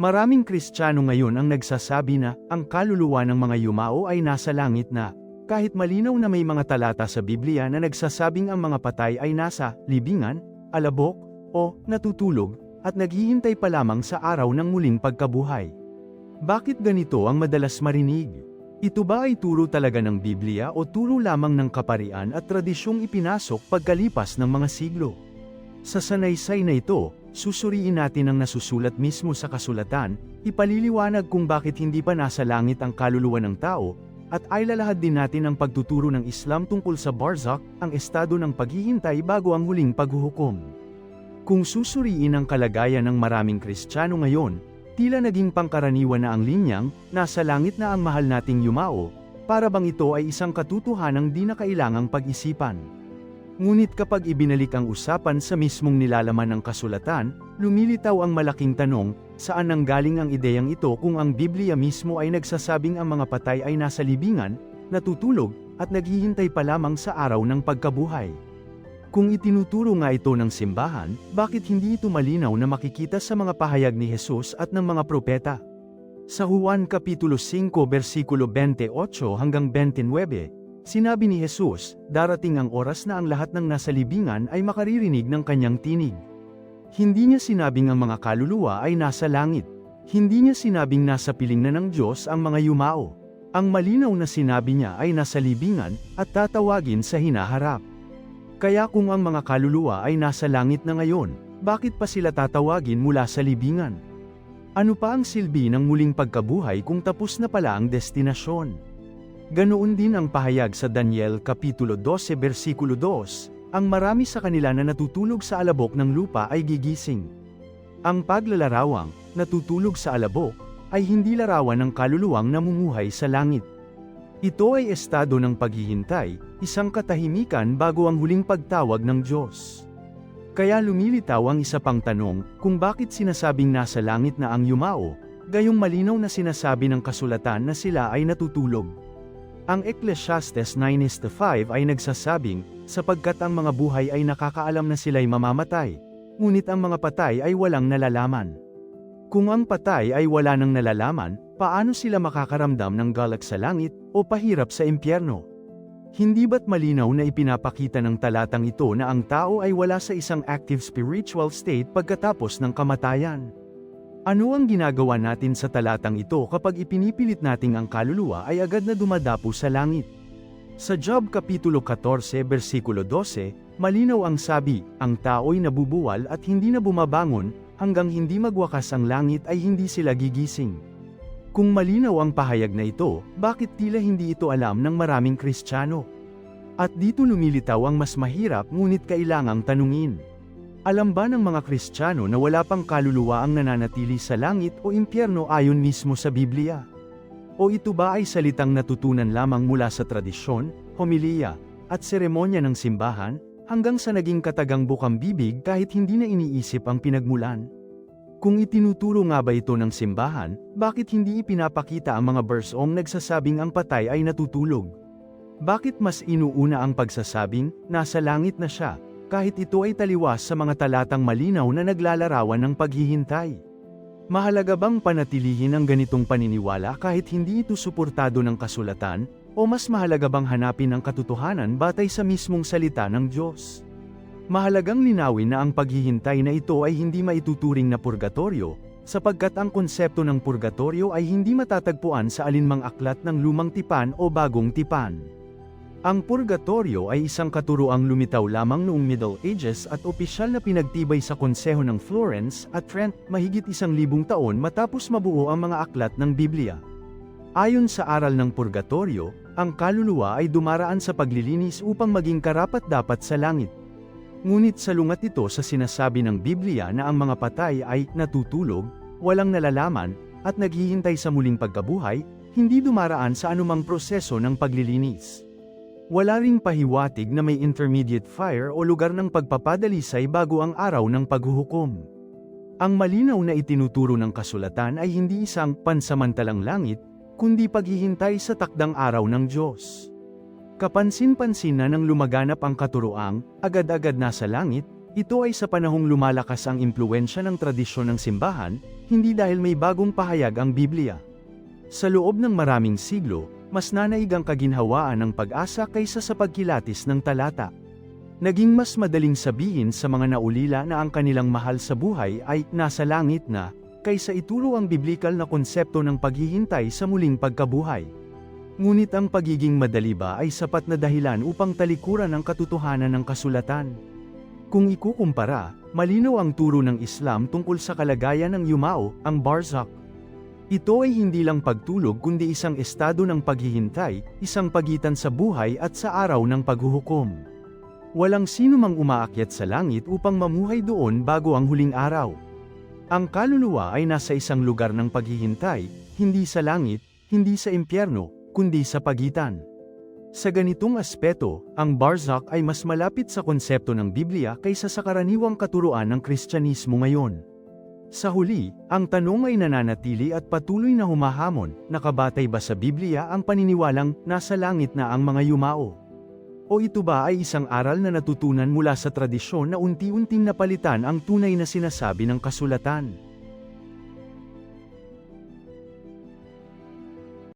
Maraming Kristiyano ngayon ang nagsasabi na ang kaluluwa ng mga yumao ay nasa langit na, kahit malinaw na may mga talata sa Biblia na nagsasabing ang mga patay ay nasa libingan, alabok, o natutulog, at naghihintay pa lamang sa araw ng muling pagkabuhay. Bakit ganito ang madalas marinig? Ito ba ay turo talaga ng Biblia o turo lamang ng kaparian at tradisyong ipinasok pagkalipas ng mga siglo? Sa sanaysay na ito, susuriin natin ang nasusulat mismo sa kasulatan, ipaliliwanag kung bakit hindi pa nasa langit ang kaluluwa ng tao, at ailalahad din natin ang pagtuturo ng Islam tungkol sa barzakh, ang estado ng paghihintay bago ang huling paghuhukom. Kung susuriin ang kalagayan ng maraming Kristiyano ngayon, tila naging pangkaraniwan na ang linyang, nasa langit na ang mahal nating yumao, para bang ito ay isang katotohanang di na kailangang pag-isipan. Ngunit kapag ibinalik ang usapan sa mismong nilalaman ng kasulatan, lumilitaw ang malaking tanong, saan nanggaling ang ideyang ito kung ang Biblia mismo ay nagsasabing ang mga patay ay nasa libingan, natutulog, at naghihintay pa lamang sa araw ng pagkabuhay. Kung itinuturo nga ito ng simbahan, bakit hindi ito malinaw na makikita sa mga pahayag ni Jesus at ng mga propeta? Sa Juan Kapitulo 5 versikulo 28 hanggang 29, sinabi ni Jesus, darating ang oras na ang lahat ng nasa libingan ay makaririnig ng kanyang tinig. Hindi niya sinabing ang mga kaluluwa ay nasa langit. Hindi niya sinabing nasa piling na ng Diyos ang mga yumao. Ang malinaw na sinabi niya ay nasa libingan, at tatawagin sa hinaharap. Kaya kung ang mga kaluluwa ay nasa langit na ngayon, bakit pa sila tatawagin mula sa libingan? Ano pa ang silbi ng muling pagkabuhay kung tapos na pala ang destinasyon? Ganoon din ang pahayag sa Daniel Kapitulo 12 versikulo 2, ang marami sa kanila na natutulog sa alabok ng lupa ay gigising. Ang paglalarawang, natutulog sa alabok, ay hindi larawan ng kaluluwang namumuhay sa langit. Ito ay estado ng paghihintay, isang katahimikan bago ang huling pagtawag ng Diyos. Kaya lumilitaw ang isa pang tanong, kung bakit sinasabing nasa langit na ang yumao, gayong malinaw na sinasabi ng kasulatan na sila ay natutulog. Ang Ecclesiastes 9:5 ay nagsasabing, sapagkat ang mga buhay ay nakakaalam na sila'y mamamatay, ngunit ang mga patay ay walang nalalaman. Kung ang patay ay wala nang nalalaman, paano sila makakaramdam ng galak sa langit, o pahirap sa impyerno? Hindi ba't malinaw na ipinapakita ng talatang ito na ang tao ay wala sa isang active spiritual state pagkatapos ng kamatayan? Ano ang ginagawa natin sa talatang ito kapag ipinipilit nating ang kaluluwa ay agad na dumadapo sa langit? Sa Job Kapitulo 14 versikulo 12, malinaw ang sabi, ang tao'y nabubuwal at hindi na bumabangon, hanggang hindi magwakas ang langit ay hindi sila gigising. Kung malinaw ang pahayag na ito, bakit tila hindi ito alam ng maraming Kristiyano? At dito lumilitaw ang mas mahirap ngunit kailangang tanungin. Alam ba ng mga Kristiyano na wala pang kaluluwa ang nananatili sa langit o impyerno ayon mismo sa Biblia? O ito ba ay salitang natutunan lamang mula sa tradisyon, homilya, at seremonya ng simbahan, hanggang sa naging katagang bukang bibig kahit hindi na iniisip ang pinagmulan? Kung itinuturo nga ba ito ng simbahan, bakit hindi ipinapakita ang mga bersong nagsasabing ang patay ay natutulog? Bakit mas inuuna ang pagsasabing, nasa langit na siya, kahit ito ay taliwas sa mga talatang malinaw na naglalarawan ng paghihintay? Mahalaga bang panatilihin ang ganitong paniniwala kahit hindi ito suportado ng kasulatan, o mas mahalaga bang hanapin ang katotohanan batay sa mismong salita ng Diyos? Mahalagang linawin na ang paghihintay na ito ay hindi maituturing na purgatoryo, sapagkat ang konsepto ng purgatoryo ay hindi matatagpuan sa alinmang aklat ng lumang tipan o bagong tipan. Ang purgatoryo ay isang katuroang lumitaw lamang noong Middle Ages at opisyal na pinagtibay sa Konseho ng Florence at Trent mahigit 1,000 taon matapos mabuo ang mga aklat ng Biblia. Ayon sa aral ng purgatoryo, ang kaluluwa ay dumaraan sa paglilinis upang maging karapat-dapat sa langit. Ngunit salungat ito sa sinasabi ng Biblia na ang mga patay ay natutulog, walang nalalaman, at naghihintay sa muling pagkabuhay, hindi dumaraan sa anumang proseso ng paglilinis. Wala ring pahiwatig na may intermediate fire o lugar ng pagpapadalisay bago ang araw ng paghuhukom. Ang malinaw na itinuturo ng kasulatan ay hindi isang pansamantalang langit, kundi paghihintay sa takdang araw ng Diyos. Kapansin-pansin na nang lumaganap ang katuroang, agad-agad nasa langit, Ito ay sa panahong lumalakas ang impluwensya ng tradisyon ng simbahan, hindi dahil may bagong pahayag ang Biblia. Sa loob ng maraming siglo, mas nanaig ang kaginhawaan ng pag-asa kaysa sa pagkilatis ng talata. Naging mas madaling sabihin sa mga naulila na ang kanilang mahal sa buhay ay nasa langit na, kaysa ituro ang biblikal na konsepto ng paghihintay sa muling pagkabuhay. Ngunit ang pagiging madali ba ay sapat na dahilan upang talikuran ang katotohanan ng kasulatan? Kung ikukumpara, malinaw ang turo ng Islam tungkol sa kalagayan ng yumao, ang barzakh. Ito ay hindi lang pagtulog kundi isang estado ng paghihintay, isang pagitan sa buhay at sa araw ng paghuhukom. Walang sino mang umaakyat sa langit upang mamuhay doon bago ang huling araw. Ang kaluluwa ay nasa isang lugar ng paghihintay, hindi sa langit, hindi sa impyerno, kundi sa pagitan. Sa ganitong aspeto, ang barzakh ay mas malapit sa konsepto ng Biblia kaysa sa karaniwang katuruan ng Kristyanismo ngayon. Sa huli, ang tanong ay nananatili at patuloy na humahamon, nakabatay ba sa Biblia ang paniniwalang nasa langit na ang mga yumao? O ito ba ay isang aral na natutunan mula sa tradisyon na unti-unting napalitan ang tunay na sinasabi ng kasulatan?